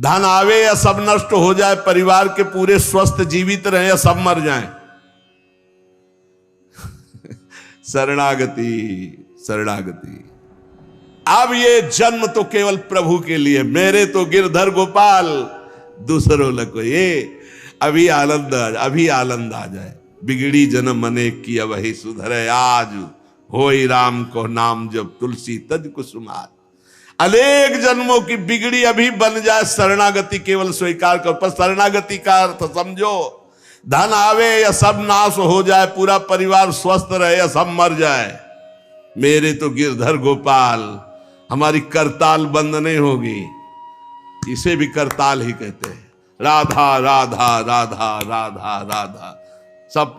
धन आवे या सब नष्ट हो जाए, परिवार के पूरे स्वस्थ जीवित रहे या सब मर जाएं। शरणागति, शरणागति। अब ये जन्म तो केवल प्रभु के लिए, मेरे तो गिरधर गोपाल दूसरों लको। ये अभी आनंद आ जाए। बिगड़ी जन्म अनेक की वही सुधरे, आज होई राम को नाम जब तुलसी तज कुसुमार। अनेक जन्मों की बिगड़ी अभी बन जाए, शरणागति केवल स्वीकार कर। पर शरणागति का अर्थ समझो, धन आवे या सब नाश हो जाए, पूरा परिवार स्वस्थ रहे या सब मर जाए, मेरे तो गिरधर गोपाल, हमारी करताल बंद नहीं होगी। इसे भी करताल ही कहते हैं। राधा राधा राधा राधा राधा, सब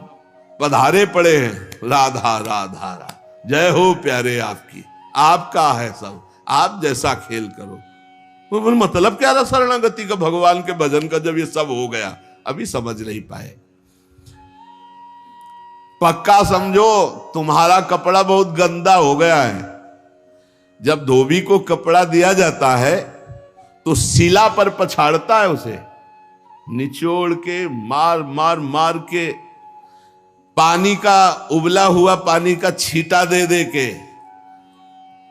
पधारे पड़े हैं, राधा राधा राधा। जय हो प्यारे आपकी, आपका है सब, आप जैसा खेल करो। तो मतलब क्या रहा शरणागति का, भगवान के भजन का, जब ये सब हो गया अभी समझ नहीं पाए। पक्का समझो, तुम्हारा कपड़ा बहुत गंदा हो गया है। जब धोबी को कपड़ा दिया जाता है तो शिला पर पछाड़ता है, उसे निचोड़ के मार मार मार के, पानी का उबला हुआ पानी का छींटा दे दे के,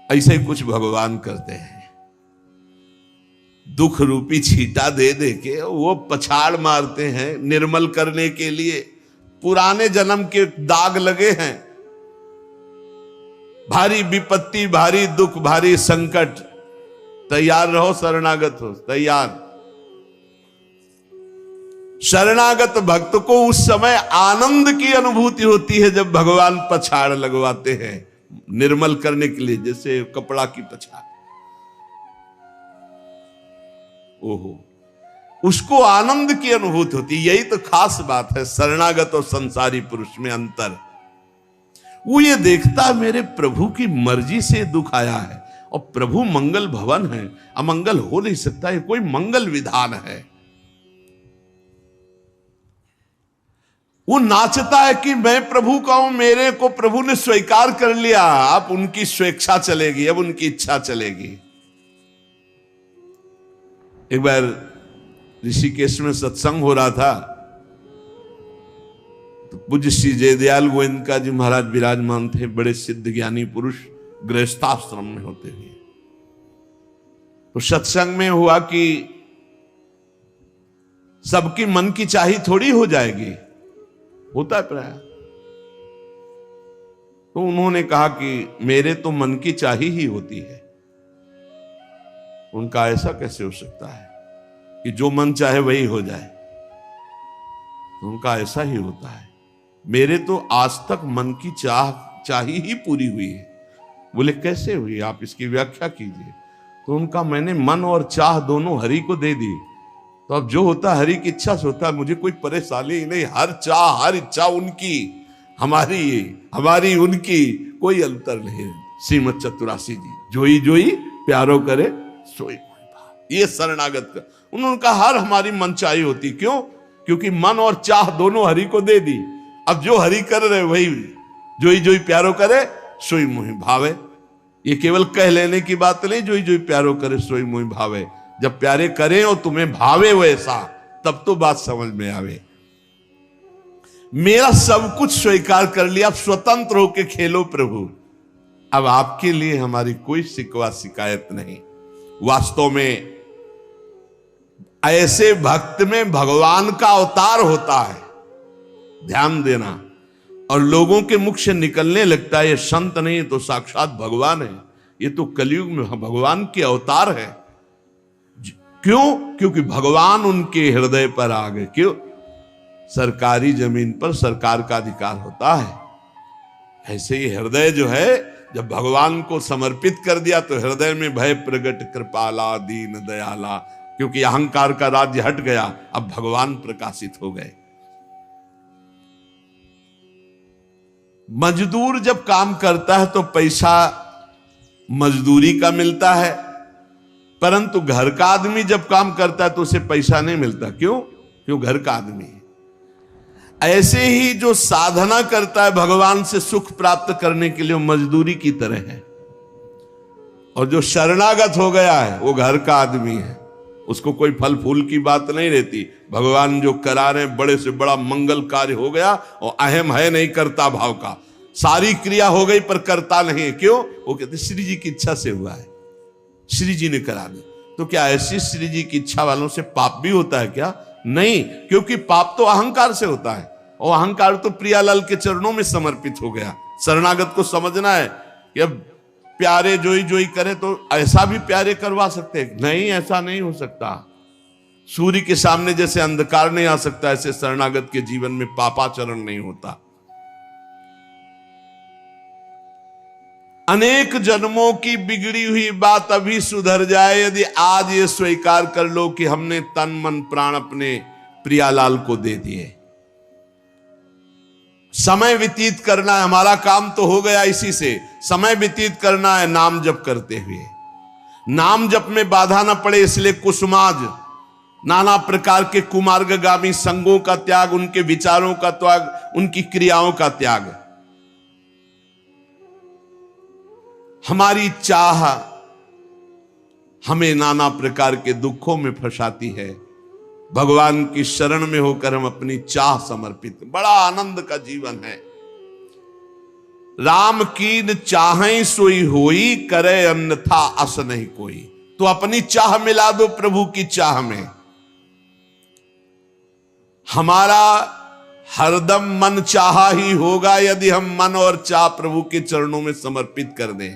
ऐसे ही कुछ भगवान करते हैं। दुख रूपी छींटा दे दे के वो पछाड़ मारते हैं निर्मल करने के लिए। पुराने जन्म के दाग लगे हैं, भारी विपत्ति, भारी दुख, भारी संकट, तैयार रहो, शरणागत हो, तैयार। शरणागत भक्त को उस समय आनंद की अनुभूति होती है जब भगवान पछाड़ लगवाते हैं निर्मल करने के लिए, जैसे कपड़ा की पछाड़। ओहो, उसको आनंद की अनुभूति होती है। यही तो खास बात है शरणागत और संसारी पुरुष में अंतर। वो ये देखता है मेरे प्रभु की मर्जी से दुख आया है, और प्रभु मंगल भवन है, अमंगल हो नहीं सकता, ये कोई मंगल विधान है। वो नाचता है कि मैं प्रभु का हूं, मेरे को प्रभु ने स्वीकार कर लिया, अब उनकी स्वेच्छा चलेगी, अब उनकी इच्छा चलेगी। एक बार ऋषिकेश में सत्संग हो रहा था, तो पूज्य श्री जयदयाल गोविंद जी महाराज विराजमान थे, बड़े सिद्ध ज्ञानी पुरुष, गृहस्थाश्रम में होते हुए। तो सत्संग में हुआ कि सबकी मन की चाही थोड़ी हो जाएगी, होता है प्राय। तो उन्होंने कहा कि मेरे तो मन की चाही ही होती है। उनका ऐसा कैसे हो सकता है कि जो मन चाहे वही हो जाए? उनका ऐसा ही होता है, मेरे तो आज तक मन की चाही ही पूरी हुई है। बोले कैसे हुई, आप इसकी व्याख्या कीजिए। तो उनका मैंने मन और चाह दोनों हरि को दे दी, तो अब जो होता हरि की इच्छा से होता है, मुझे कोई परेशानी ही नहीं। हर चाह हर इच्छा उनकी, हमारी उनकी, कोई अंतर नहीं। श्रीमद चतुरासी जी, जोई जोई प्यारो करे सोई। ये शरणागत का, उन्होंने कहा हर हमारी मनचाही होती। क्यों? क्योंकि मन और चाह दोनों हरि को दे दी। अब जो हरि कर रहे वही जोई जोई प्यारो करे सोई मोहि भावे। ये केवल कह लेने की बात नहीं, जोई जोई प्यारो करे सोई मोहि भावे। जब प्यारे करें और तुम्हें भावे वैसा, तब तो बात समझ में आवे। मेरा सब कुछ स्वीकार कर लिया, अब स्वतंत्र होके खेलो प्रभु। अब आपके लिए हमारी कोई शिकवा शिकायत नहीं। वास्तव में ऐसे भक्त में भगवान का अवतार होता है, ध्यान देना। और लोगों के मुख से निकलने लगता है ये संत नहीं तो साक्षात भगवान है, ये तो कलयुग में भगवान के अवतार है। क्यों? क्योंकि भगवान उनके हृदय पर आ गए। क्यों? सरकारी जमीन पर सरकार का अधिकार होता है। ऐसे ही हृदय जो है, जब भगवान को समर्पित कर दिया तो हृदय में भय प्रगट कृपाला दीन दयाला, क्योंकि अहंकार का राज्य हट गया, अब भगवान प्रकाशित हो गए। मजदूर जब काम करता है तो पैसा मजदूरी का मिलता है, परंतु घर का आदमी जब काम करता है तो उसे पैसा नहीं मिलता। क्यों? क्यों? घर का आदमी है। ऐसे ही जो साधना करता है भगवान से सुख प्राप्त करने के लिए, मजदूरी की तरह है। और जो शरणागत हो गया है वो घर का आदमी है, उसको कोई फल फूल की बात नहीं रहती। भगवान जो करा रहे बड़े से बड़ा मंगल कार्य हो गया और अहम है नहीं करता भाव का, सारी क्रिया हो गई पर करता नहीं है। क्यों? वो कहते श्री जी की इच्छा से हुआ है, श्री जी ने करा दी। तो क्या ऐसी श्री जी की इच्छा वालों से पाप भी होता है क्या? नहीं, क्योंकि पाप तो अहंकार से होता है और अहंकार तो प्रियालाल के चरणों में समर्पित हो गया। शरणागत को समझना है कि अब प्यारे जोई जोई करे तो ऐसा भी प्यारे करवा सकते हैं? नहीं, ऐसा नहीं हो सकता। सूर्य के सामने जैसे अंधकार नहीं आ सकता, ऐसे शरणागत के जीवन में पापाचरण नहीं होता। अनेक जन्मों की बिगड़ी हुई बात अभी सुधर जाए यदि आज ये स्वीकार कर लो कि हमने तन मन प्राण अपने प्रियालाल को दे दिए। समय व्यतीत करना है, हमारा काम तो हो गया इसी से। समय व्यतीत करना है नाम जप करते हुए, नाम जप में बाधा ना पड़े इसलिए कुसुमाज, नाना प्रकार के कुमार्गगामी संगों का त्याग, उनके विचारों का त्याग, उनकी क्रियाओं का त्याग। हमारी चाह हमें नाना प्रकार के दुखों में फंसाती है। भगवान की शरण में होकर हम अपनी चाह समर्पित, बड़ा आनंद का जीवन है। राम कीन चाहें सोई होई, करे अन्यथा अस नहीं कोई। तो अपनी चाह मिला दो प्रभु की चाह में। हमारा हरदम मन चाहा ही होगा यदि हम मन और चाह प्रभु के चरणों में समर्पित कर दें।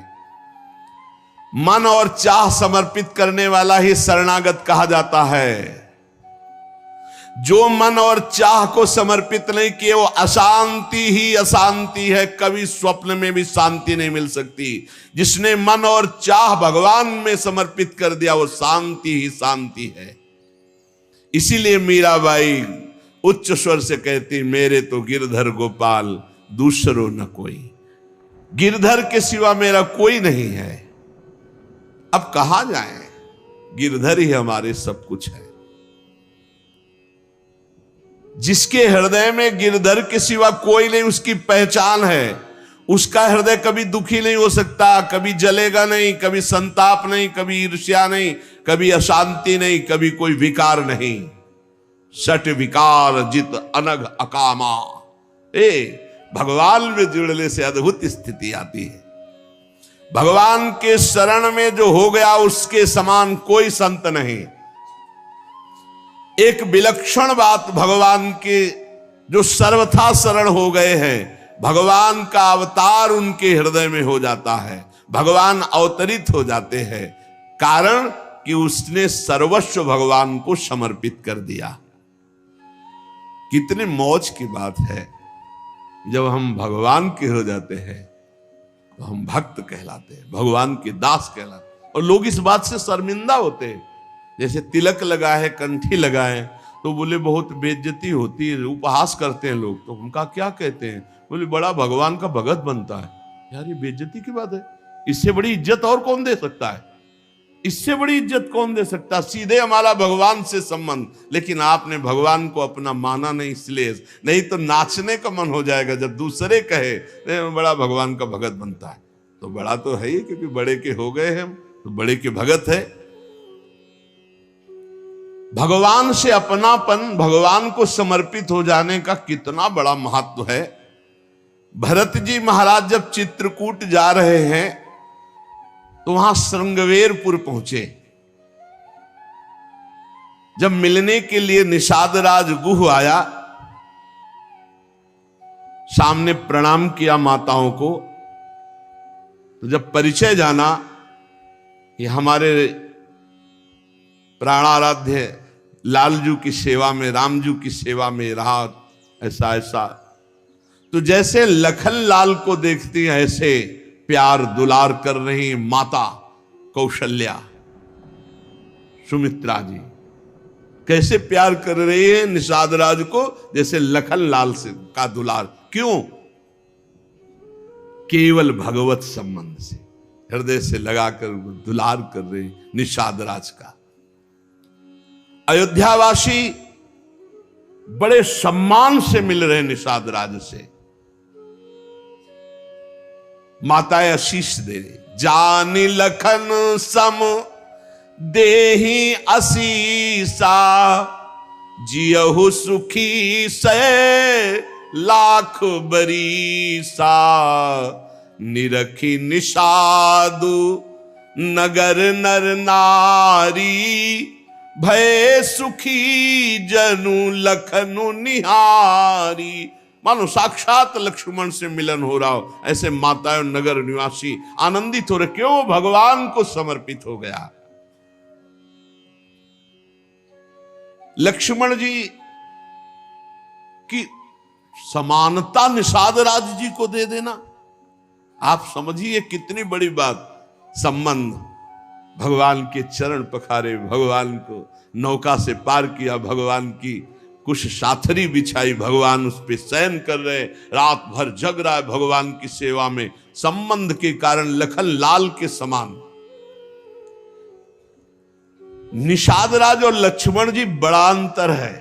मन और चाह समर्पित करने वाला ही शरणागत कहा जाता है। जो मन और चाह को समर्पित नहीं किए वो अशांति ही अशांति है, कभी स्वप्न में भी शांति नहीं मिल सकती। जिसने मन और चाह भगवान में समर्पित कर दिया वो शांति ही शांति है। इसीलिए मीराबाई उच्च स्वर से कहती, मेरे तो गिरधर गोपाल दूसरो न कोई। गिरधर के सिवा मेरा कोई नहीं है। अब कहां जाएं? गिरधर ही हमारे सब कुछ है। जिसके हृदय में गिरधर के सिवा कोई नहीं, उसकी पहचान है। उसका हृदय कभी दुखी नहीं हो सकता, कभी जलेगा नहीं, कभी संताप नहीं, कभी ईर्ष्या नहीं, कभी अशांति नहीं, कभी कोई विकार नहीं। सट विकार जित अनग अकामा। भगवान में जुड़ने से अद्भुत स्थिति आती है। भगवान के शरण में जो हो गया उसके समान कोई संत नहीं। एक विलक्षण बात, भगवान के जो सर्वथा शरण हो गए हैं, भगवान का अवतार उनके हृदय में हो जाता है। भगवान अवतरित हो जाते हैं, कारण कि उसने सर्वस्व भगवान को समर्पित कर दिया। कितने मौज की बात है, जब हम भगवान के हो जाते हैं तो हम भक्त कहलाते हैं, भगवान के दास कहलाते। और लोग इस बात से शर्मिंदा होते हैं। जैसे तिलक लगाए, कंठी लगाए तो बोले बहुत बेइज्जती होती है, उपहास करते हैं लोग। तो उनका क्या कहते हैं? बोले बड़ा भगवान का भगत बनता है। यार ये बेइज्जती की बात है। इससे बड़ी इज्जत और कौन दे सकता है? इससे बड़ी इज्जत कौन दे सकता? सीधे हमारा भगवान से संबंध। लेकिन आपने भगवान को अपना माना नहीं, इसलिए नहीं तो नाचने का मन हो जाएगा जब दूसरे कहे बड़ा भगवान का भगत बनता है। तो बड़ा तो है ही, क्योंकि बड़े के हो गए हम तो बड़े के भगत है। भगवान से अपनापन, भगवान को समर्पित हो जाने का कितना बड़ा महत्व है। भरत जी महाराज जब चित्रकूट जा रहे हैं तो वहां श्रृंगवेरपुर पहुंचे। जब मिलने के लिए निषाद राज गुह आया, सामने प्रणाम किया माताओं को। तो जब परिचय जाना ये हमारे प्राणाराध्य लालजू की सेवा में, रामजू की सेवा में रहा, ऐसा ऐसा। तो जैसे लखन लाल को देखती हैं ऐसे प्यार दुलार कर रही माता कौशल्या, सुमित्रा जी कैसे प्यार कर रही है निषाद राज को, जैसे लखन लाल से का दुलार। क्यों? केवल भगवत संबंध से हृदय से लगाकर दुलार कर रही निषाद राज का। अयोध्यावासी बड़े सम्मान से मिल रहे निषाद राज से। माताएं आशीष दे रही, जानी लखन सम देहि असीसा, जियहु सुखी से लाख बरीसा। निरखी निषादु नगर नर नारी, भय सुखी जनु लखनु निहारी। मानो साक्षात लक्ष्मण से मिलन हो रहा हो, ऐसे माताएं नगर निवासी आनंदित हो रहे, क्यों? भगवान को समर्पित हो गया। लक्ष्मण जी की समानता निषाद राज जी को दे देना, आप समझिए कितनी बड़ी बात। संबंध, भगवान के चरण पखारे, भगवान को नौका से पार किया, भगवान की कुछ साथरी बिछाई, भगवान उस पे शयन कर रहे, रात भर जग रहा है भगवान की सेवा में। संबंध के कारण लखन लाल के समान। निषाद राज और लक्ष्मण जी बड़ा अंतर है,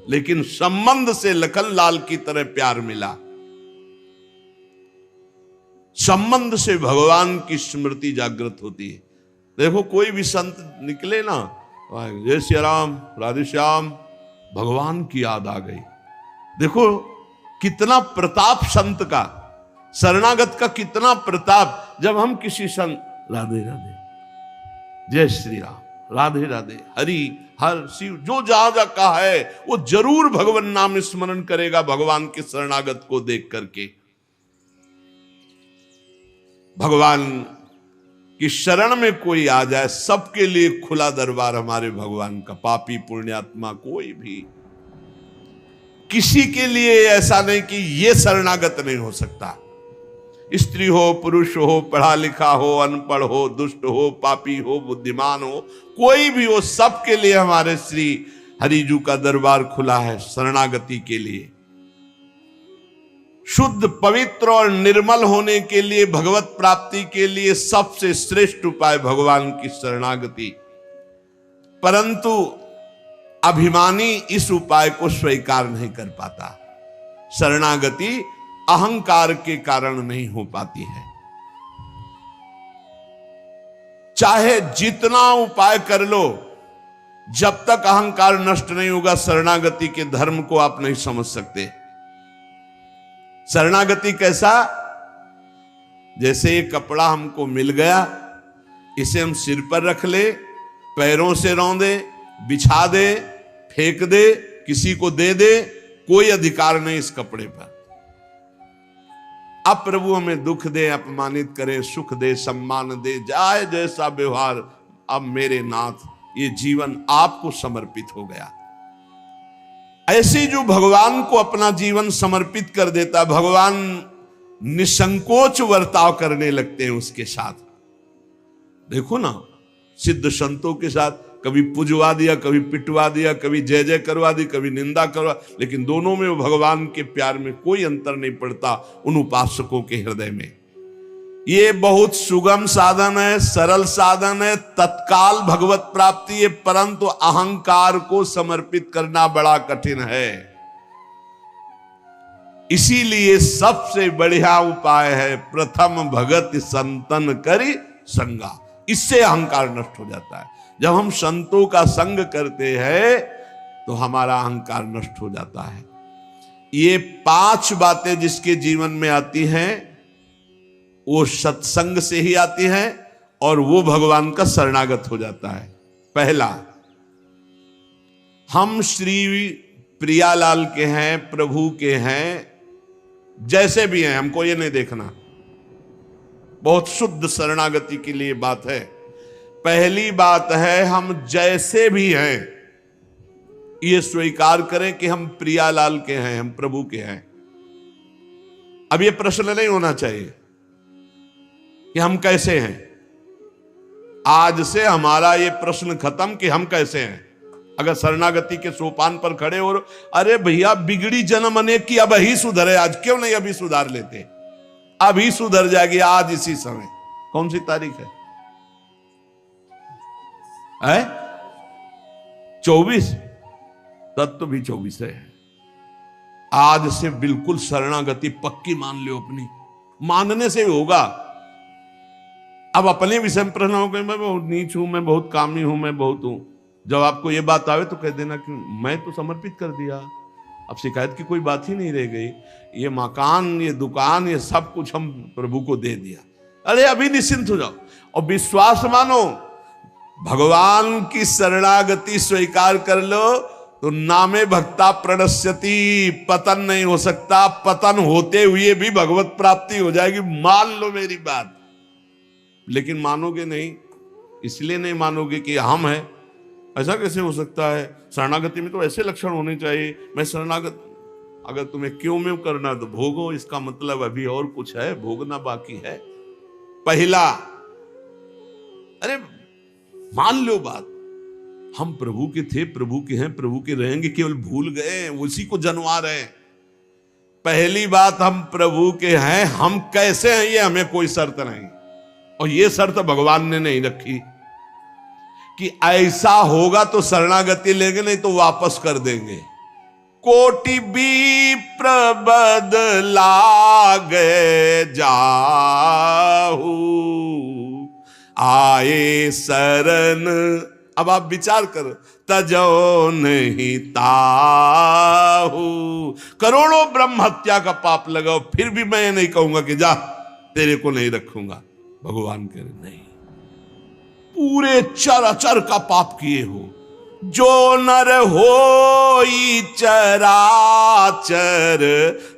लेकिन संबंध से लखन लाल की तरह प्यार मिला। संबंध से भगवान की स्मृति जागृत होती है। देखो कोई भी संत निकले ना, जय श्री राम, राधे श्याम, भगवान की याद आ गई। देखो कितना प्रताप संत का, शरणागत का कितना प्रताप। जब हम किसी संत राधे राधे, जय श्री राम, राधे राधे, हरि हर शिव, जो जहां जा का है वो जरूर भगवान नाम स्मरण करेगा भगवान के शरणागत को देख करके। भगवान की शरण में कोई आ जाए, सबके लिए खुला दरबार हमारे भगवान का। पापी पुण्यात्मा कोई भी, किसी के लिए ऐसा नहीं कि ये शरणागत नहीं हो सकता। स्त्री हो, पुरुष हो, पढ़ा लिखा हो, अनपढ़ हो, दुष्ट हो, पापी हो, बुद्धिमान हो, कोई भी हो, सबके लिए हमारे श्री हरिजू का दरबार खुला है शरणागति के लिए। शुद्ध, पवित्र और निर्मल होने के लिए, भगवत प्राप्ति के लिए सबसे श्रेष्ठ उपाय भगवान की शरणागति। परंतु अभिमानी इस उपाय को स्वीकार नहीं कर पाता। शरणागति अहंकार के कारण नहीं हो पाती है। चाहे जितना उपाय कर लो, जब तक अहंकार नष्ट नहीं होगा, शरणागति के धर्म को आप नहीं समझ सकते। शरणागति कैसा? जैसे ये कपड़ा हमको मिल गया, इसे हम सिर पर रख ले, पैरों से रौंदे, बिछा दे, फेंक दे, किसी को दे दे, कोई अधिकार नहीं इस कपड़े पर। अब प्रभु हमें दुख दे, अपमानित करे, सुख दे, सम्मान दे, जाए जैसा व्यवहार, अब मेरे नाथ ये जीवन आपको समर्पित हो गया। ऐसे जो भगवान को अपना जीवन समर्पित कर देता, भगवान निसंकोच वर्ताव करने लगते हैं उसके साथ। देखो ना, सिद्ध संतों के साथ कभी पुजवा दिया, कभी पिटवा दिया, कभी जय जय करवा दी, कभी निंदा करवा, लेकिन दोनों में वो भगवान के प्यार में कोई अंतर नहीं पड़ता उन उपासकों के हृदय में। ये बहुत सुगम साधन है, सरल साधन है, तत्काल भगवत प्राप्ति है, परंतु अहंकार को समर्पित करना बड़ा कठिन है। इसीलिए सबसे बढ़िया उपाय है प्रथम भगत संतन करी संगा। इससे अहंकार नष्ट हो जाता है। जब हम संतों का संग करते हैं तो हमारा अहंकार नष्ट हो जाता है। ये 5 बातें जिसके जीवन में आती हैं वो सत्संग से ही आती हैं और वो भगवान का शरणागत हो जाता है। पहला, हम श्री प्रियालाल के हैं, प्रभु के हैं, जैसे भी हैं, हमको ये नहीं देखना। बहुत शुद्ध शरणागति के लिए बात है। पहली बात है हम जैसे भी हैं ये स्वीकार करें कि हम प्रियालाल के हैं, हम प्रभु के हैं। अब ये प्रश्न नहीं होना चाहिए कि हम कैसे हैं। आज से हमारा ये प्रश्न खत्म कि हम कैसे हैं। अगर शरणागति के सोपान पर खड़े हो, अरे भैया बिगड़ी जन्म अनेक की, अब ही सुधरे, आज क्यों नहीं अभी सुधार लेते? अभी सुधर जाएगी आज इसी समय। कौन सी तारीख है? 24। तत्व भी 24 है। आज से बिल्कुल शरणागति पक्की मान लो अपनी। मानने से होगा। अब अपने विषय में प्रश्न हो गए, मैं बहुत नीच हूं, मैं बहुत कामी हूं, मैं बहुत हूं। जब आपको ये बात आवे तो कह देना कि मैं तो समर्पित कर दिया, अब शिकायत की कोई बात ही नहीं रह गई, ये मकान, ये दुकान, ये सब कुछ हम प्रभु को दे दिया। अरे अभी निश्चिंत हो जाओ और विश्वास मानो, भगवान की शरणागति स्वीकार कर लो तो नामे भक्ता प्रणश्यति, पतन नहीं हो सकता, पतन होते हुए भी भगवत प्राप्ति हो जाएगी, मान लो मेरी बात। लेकिन मानोगे नहीं, इसलिए नहीं मानोगे कि हम हैं, ऐसा कैसे हो सकता है, शरणागति में तो ऐसे लक्षण होने चाहिए, मैं शरणागत। अगर तुम्हें क्यों में करना तो भोगो, इसका मतलब अभी और कुछ है, भोगना बाकी है। पहला, अरे मान लो बात, हम प्रभु के थे, प्रभु के हैं, प्रभु के रहेंगे, केवल भूल गए, उसी को जनवा रहे हैं। पहली बात, हम प्रभु के हैं, हम कैसे हैं ये हमें कोई शर्त नहीं, और ये शर्त भगवान ने नहीं रखी कि ऐसा होगा तो शरणागति लेंगे, नहीं तो वापस कर देंगे। कोटि भी प्रबदला गए जाहू, आए शरण। अब आप विचार करो, तजो नहीं ताहू, करोड़ों ब्रह्म हत्या का पाप लगाओ, फिर भी मैं नहीं कहूंगा कि जा तेरे को नहीं रखूंगा। भगवान कह रहे नहीं, पूरे चराचर का पाप किए हो, जो नर होई चराचर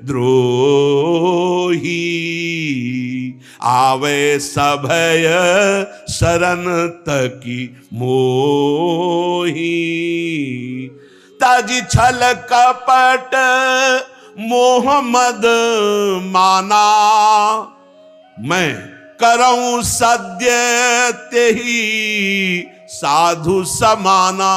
द्रोही, आवे सभय शरण तकी मोही। ताजी छल कपट मोहम्मद माना, मैं करऊं सद्य तेही साधु समाना।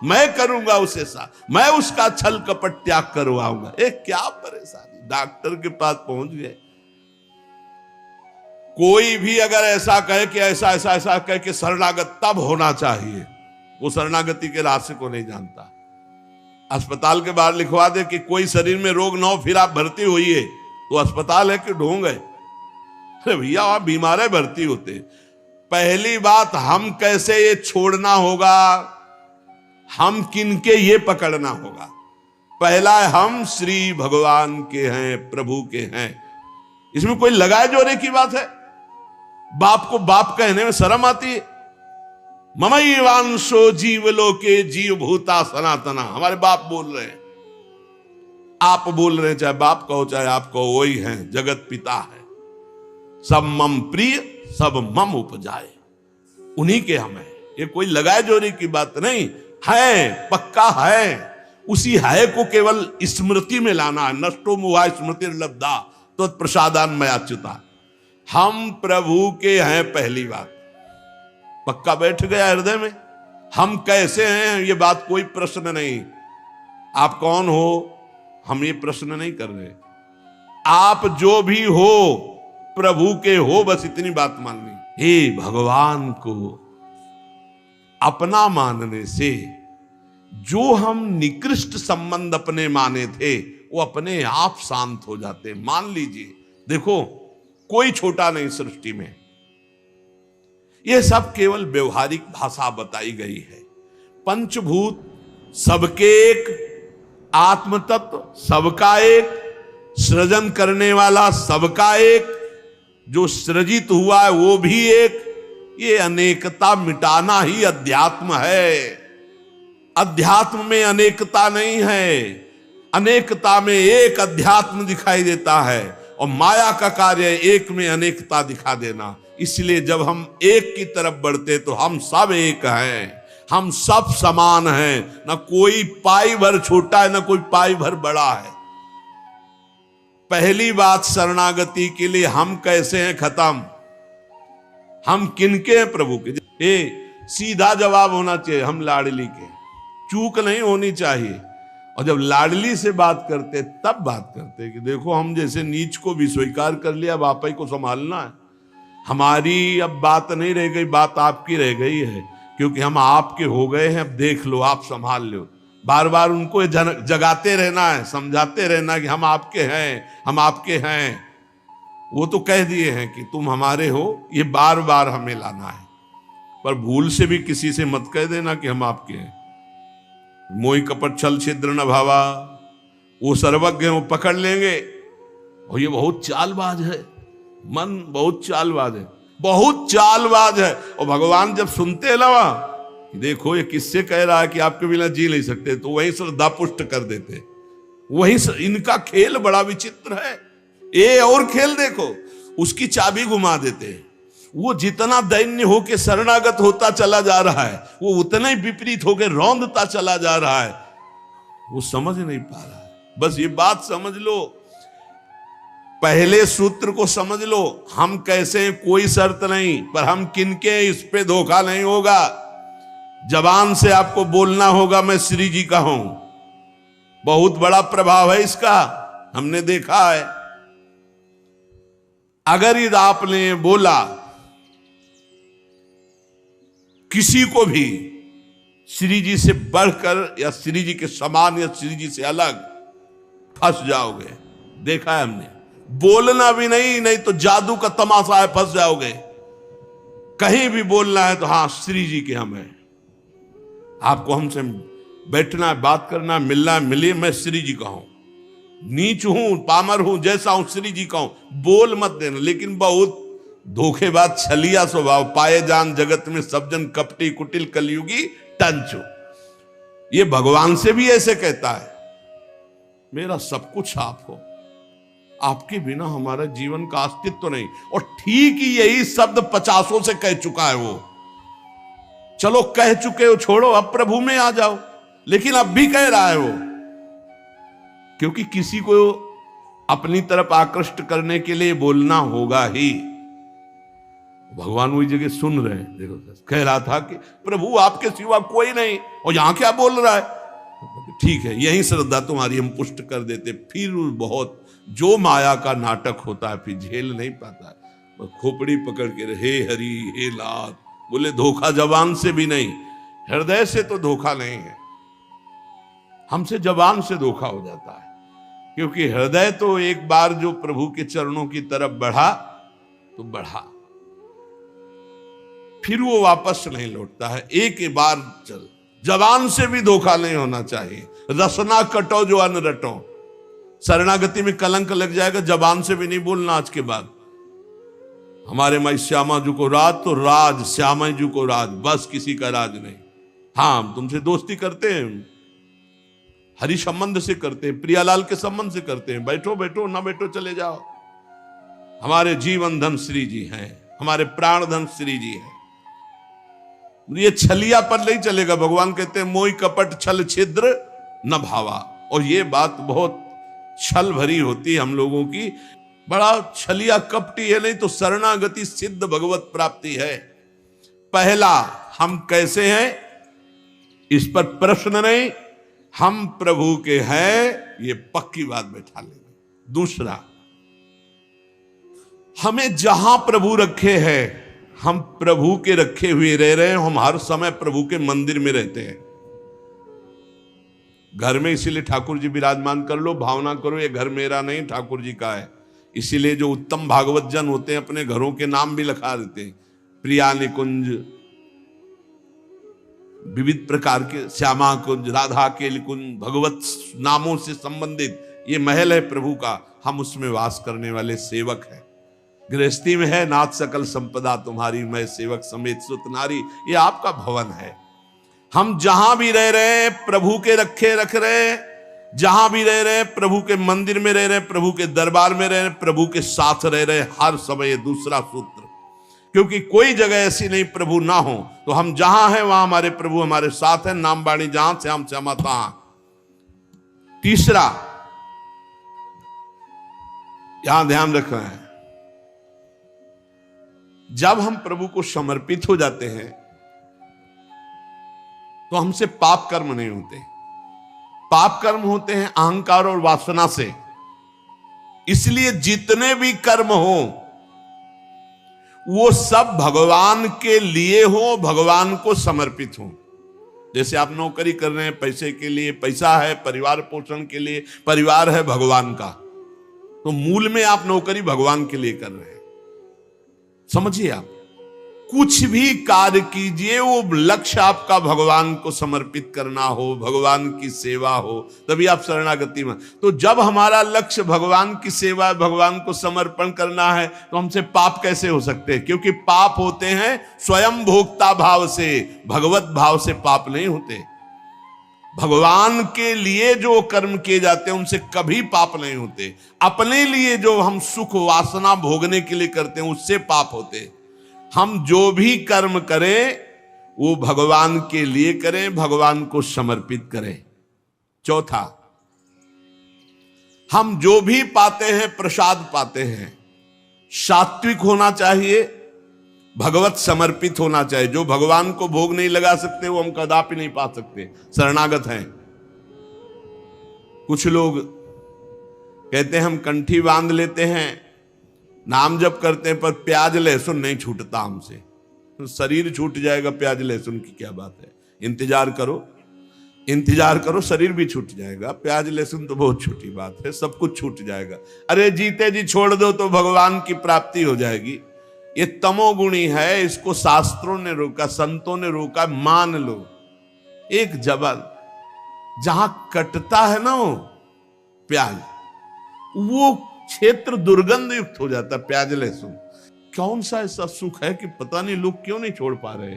मैं करूंगा उसे मैं उसका छल कपट त्याग करवाऊंगा। क्या परेशानी, डॉक्टर के पास पहुंच गए। कोई भी अगर ऐसा कहे कि ऐसा ऐसा ऐसा कहे कि शरणागत तब होना चाहिए, वो शरणागति के रास्ते को नहीं जानता। अस्पताल के बाहर लिखवा दे कि कोई शरीर में रोग ना हो फिर आप भर्ती होइए, तो अस्पताल है कि ढोंग है? अरे भैया आप बीमार है, भर्ती होते। पहली बात, हम कैसे ये छोड़ना होगा, हम किनके ये पकड़ना होगा। पहला है, हम श्री भगवान के हैं, प्रभु के हैं। इसमें कोई लगाए जोड़े की बात है? बाप को बाप कहने में शर्म आती है। ममैवांशो जीवलोके जीव भूता सनातना, हमारे बाप बोल रहे हैं, आप बोल रहे हैं, चाहे बाप कहो चाहे आप कहो, वही हैं, जगत पिता है। सब मम प्रिय सब मम उपजाए, उन्हीं के हम हैं। ये कोई लगाए जोड़े की बात नहीं है, पक्का है। उसी है को केवल स्मृति में लाना है। नष्टो मुहा स्मृति लब्धा तो प्रसादान मयाच्युता। हम प्रभु के हैं, पहली बात पक्का बैठ गया हृदय में। हम कैसे हैं ये बात कोई प्रश्न नहीं। आप कौन हो हम ये प्रश्न नहीं कर रहे। आप जो भी हो प्रभु के हो, बस इतनी बात माननी। हे भगवान को अपना मानने से जो हम निकृष्ट संबंध अपने माने थे वो अपने आप शांत हो जाते। मान लीजिए, देखो कोई छोटा नहीं सृष्टि में, यह सब केवल व्यवहारिक भाषा बताई गई है। पंचभूत सबके एक, आत्म तत्व सबका एक, सृजन करने वाला सबका एक, जो सृजित हुआ है वो भी एक। ये अनेकता मिटाना ही अध्यात्म है। अध्यात्म में अनेकता नहीं है, अनेकता में एक अध्यात्म दिखाई देता है, और माया का कार्य एक में अनेकता दिखा देना। इसलिए जब हम एक की तरफ बढ़ते तो हम सब एक हैं, हम सब समान हैं, ना कोई पाई भर छोटा है ना कोई पाई भर बड़ा है। पहली बात, शरणागति के लिए हम कैसे हैं खत्म, हम किनके हैं? प्रभु के। सीधा जवाब होना चाहिए, हम लाडली के, चूक नहीं होनी चाहिए। और जब लाडली से बात करते तब बात करते कि देखो हम जैसे नीच को भी स्वीकार कर लिया, अब आप ही को संभालना है। हमारी अब बात नहीं रह गई, बात आपकी रह गई है, क्योंकि हम आपके हो गए हैं। अब देख लो, आप संभाल लो। बार बार उनको जगाते रहना है, समझाते रहना कि हम आपके हैं, हम आपके हैं। वो तो कह दिए हैं कि तुम हमारे हो, ये बार बार हमें लाना है, पर भूल से भी किसी से मत कह देना कि हम आपके हैं। मोहि कपट छल छिद्र न भावा, वो सर्वज्ञ हैं, वो पकड़ लेंगे। और ये बहुत चालबाज है, मन बहुत चालबाज है, बहुत चालबाज है। और भगवान जब सुनते हैं ना, देखो ये किससे कह रहा है कि आपके बिना जी नहीं सकते, तो वहीं श्रद्धा पुष्ट कर देते। वहीं इनका खेल बड़ा विचित्र है। ये और खेल देखो, उसकी चाबी घुमा देते हैं। वो जितना दैन्य होके शरणागत होता चला जा रहा है, वो उतना ही विपरीत होके रौंदता चला जा रहा है। वो समझ नहीं पा रहा है। बस ये बात समझ लो, पहले सूत्र को समझ लो, हम कैसे हैं कोई शर्त नहीं, पर हम किनके, इस पे धोखा नहीं होगा। जबान से आपको बोलना होगा मैं श्री जी का हूं, बहुत बड़ा प्रभाव है इसका, हमने देखा है। अगर यदि आपने बोला किसी को भी श्री जी से बढ़कर या श्री जी के समान या श्री जी से अलग, फंस जाओगे। देखा है हमने, बोलना भी नहीं, नहीं तो जादू का तमाशा है, फंस जाओगे। कहीं भी बोलना है तो हाँ श्री जी के हम हैं, आपको हमसे बैठना है, बात करना है, मिलना है, मिलिए, मैं श्री जी का हूं, नीच हूं, पामर हूं, जैसा हूं श्री जी का हूं, बोल मत देना। लेकिन बहुत धोखेबाज छलिया स्वभाव, पाए जान जगत में सब जन कपटी कुटिल कलयुगी टंचो। ये भगवान से भी ऐसे कहता है, मेरा सब कुछ आप हो, आपके बिना हमारा जीवन का अस्तित्व नहीं। और ठीक ही यही शब्द 50 से कह चुका है वो। चलो कह चुके हो, छोड़ो, अब प्रभु में आ जाओ। लेकिन अब भी कह रहा है वो, क्योंकि किसी को अपनी तरफ आकृष्ट करने के लिए बोलना होगा ही। भगवान वही जगह सुन रहे हैं। देखो, कह रहा था कि प्रभु आपके सिवा कोई नहीं, और यहां क्या बोल रहा है। ठीक है, यही श्रद्धा तुम्हारी हम पुष्ट कर देते। फिर बहुत जो माया का नाटक होता है, फिर झेल नहीं पाता है, खोपड़ी पकड़ के हे हरि हे लाल बोले। धोखा जबान से भी नहीं, हृदय से तो धोखा नहीं है, हमसे जबान से धोखा हो जाता है। क्योंकि हृदय तो एक बार जो प्रभु के चरणों की तरफ बढ़ा तो बढ़ा, फिर वो वापस नहीं लौटता है। एक बार चल, जबान से भी धोखा नहीं होना चाहिए। रसना कटो जो अन्न रटो, शरणागति में कलंक लग जाएगा। जबान से भी नहीं बोलना आज के बाद। हमारे माई श्यामा जी को राज तो राज, श्यामा जी को राज, बस किसी का राज नहीं। हाँ, हम तुमसे दोस्ती करते हैं, हरि संबंध से करते हैं, प्रियालाल के संबंध से करते हैं, बैठो बैठो, ना बैठो चले जाओ। हमारे जीवन धन श्री जी हैं, हमारे प्राण धन श्री जी हैं। ये छलिया पर नहीं चलेगा। भगवान कहते हैं मोहि कपट छल छिद्र न भावा। और ये बात बहुत छल भरी होती है हम लोगों की, बड़ा छलिया कपटी है। नहीं तो शरणागति सिद्ध भगवत प्राप्ति है। पहला, हम कैसे हैं इस पर प्रश्न नहीं, हम प्रभु के हैं ये पक्की बात बैठा लेंगे। दूसरा, हमें जहां प्रभु रखे हैं, हम प्रभु के रखे हुए रह रहे हैं। हम हर समय प्रभु के मंदिर में रहते हैं, घर में। इसीलिए ठाकुर जी विराजमान कर लो, भावना करो ये घर मेरा नहीं ठाकुर जी का है। इसीलिए जो उत्तम भागवत जन होते हैं अपने घरों के नाम भी लिखा देते हैं, प्रिया निकुंज, विविध प्रकार के श्यामा कुंज, राधा के कुंज, भगवत नामों से संबंधित ये महल है प्रभु का। हम उसमें वास करने वाले सेवक हैं। गृहस्थी में है नाथ सकल संपदा तुम्हारी, मैं सेवक समेत सुत नारी, ये आपका भवन है। हम जहां भी रह रहे हैं प्रभु के रखे रख रहे हैं, जहां भी रह रहे हैं प्रभु के मंदिर में रह रहे हैं, प्रभु के दरबार में रह रहे हैं, प्रभु के साथ रह रहे हैं हर समय। दूसरा सूत्र, क्योंकि कोई जगह ऐसी नहीं प्रभु ना हो, तो हम जहां हैं वहां हमारे प्रभु हमारे साथ हैं। नाम बाणी जहां श्याम श्यामा तहां। तीसरा, यहां ध्यान रख रहे हैं, जब हम प्रभु को समर्पित हो जाते हैं तो हमसे पाप कर्म नहीं होते। पाप कर्म होते हैं अहंकार और वासना से। इसलिए जितने भी कर्म हो वो सब भगवान के लिए हो, भगवान को समर्पित हो। जैसे आप नौकरी कर रहे हैं पैसे के लिए, पैसा है परिवार पोषण के लिए, परिवार है भगवान का। तो मूल में आप नौकरी भगवान के लिए कर रहे हैं। समझिए, आप कुछ भी कार्य कीजिए, वो लक्ष्य आपका भगवान को समर्पित करना हो, भगवान की सेवा हो, तभी आप शरणागति में। तो जब हमारा लक्ष्य भगवान की सेवा, भगवान को समर्पण करना है, तो हमसे पाप कैसे हो सकते हैं? क्योंकि पाप होते हैं स्वयं भोक्ता भाव से, भगवत भाव से पाप नहीं होते। भगवान के लिए जो कर्म किए जाते हैं उनसे कभी पाप नहीं होते। अपने लिए जो हम सुख वासना भोगने के लिए करते हैं उससे पाप होते। हम जो भी कर्म करें वो भगवान के लिए करें, भगवान को समर्पित करें। चौथा, हम जो भी पाते हैं प्रसाद पाते हैं, सात्विक होना चाहिए, भगवत समर्पित होना चाहिए। जो भगवान को भोग नहीं लगा सकते वो हम कदापि नहीं पा सकते, शरणागत हैं। कुछ लोग कहते हैं हम कंठी बांध लेते हैं, नाम जप करते हैं, पर प्याज लहसुन नहीं छूटता हमसे। तो शरीर छूट जाएगा, प्याज लहसुन की क्या बात है? इंतजार करो, इंतजार करो, शरीर भी छूट जाएगा। प्याज लहसुन तो बहुत छोटी बात है, सब कुछ छूट जाएगा। अरे जीते जी छोड़ दो तो भगवान की प्राप्ति हो जाएगी। ये तमोगुणी है, इसको शास्त्रों ने रोका, संतों ने रोका। मान लो, एक जबल जहां कटता है ना वो प्याज, वो क्षेत्र दुर्गंध युक्त हो जाता है। प्याज लहसुन कौन सा ऐसा सुख है कि पता नहीं लोग क्यों नहीं छोड़ पा रहे?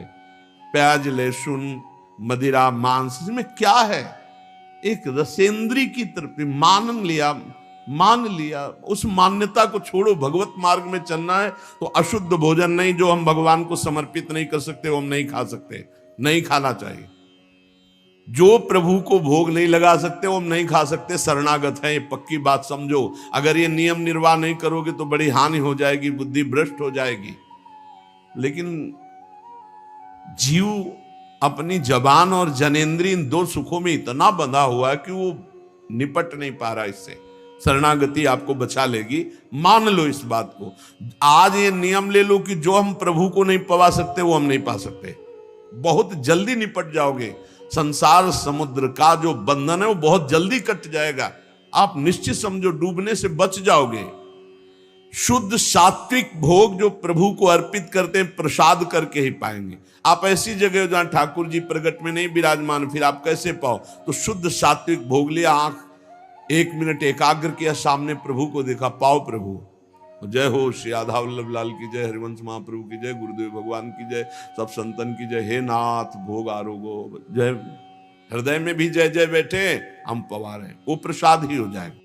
प्याज लहसुन, मदिरा, मांस, इसमें क्या है? एक रसेंद्री की तरफ मान लिया। उस मान्यता को छोड़ो। भगवत मार्ग में चलना है तो अशुद्ध भोजन नहीं, जो हम भगवान को समर्पित नहीं कर सकते वो हम नहीं खा सकते, नहीं खाना चाहिए। जो प्रभु को भोग नहीं लगा सकते वो हम नहीं खा सकते, शरणागत है। ये पक्की बात समझो। अगर ये नियम निर्वाह नहीं करोगे तो बड़ी हानि हो जाएगी, बुद्धि भ्रष्ट हो जाएगी। लेकिन जीव अपनी जबान और जनेंद्रिय, इन दो सुखों में इतना बंधा हुआ है कि वो निपट नहीं पा रहा इससे। शरणागति आपको बचा लेगी, मान लो इस बात को। आज ये नियम ले लो कि जो हम प्रभु को नहीं पा सकते वो हम नहीं पा सकते। बहुत जल्दी निपट जाओगे। संसार समुद्र का जो बंधन है वो बहुत जल्दी कट जाएगा। आप निश्चित समझो, डूबने से बच जाओगे। शुद्ध सात्विक भोग जो प्रभु को अर्पित करते हैं, प्रसाद करके ही पाएंगे। आप ऐसी जगह जहां ठाकुर जी प्रगट में नहीं विराजमान, फिर आप कैसे पाओ? तो शुद्ध सात्विक भोग लिया, आंख 1 मिनट एकाग्र किया, सामने प्रभु को देखा, पाओ प्रभु। जय हो श्री राधा वल्लभ लाल की जय, हरिवंश महाप्रभु की जय, गुरुदेव भगवान की जय, सब संतन की जय। हे नाथ भोग आरोगो जय। हृदय में भी जय जय बैठे, हम पवार हैं, वो प्रसाद ही हो जाएगा।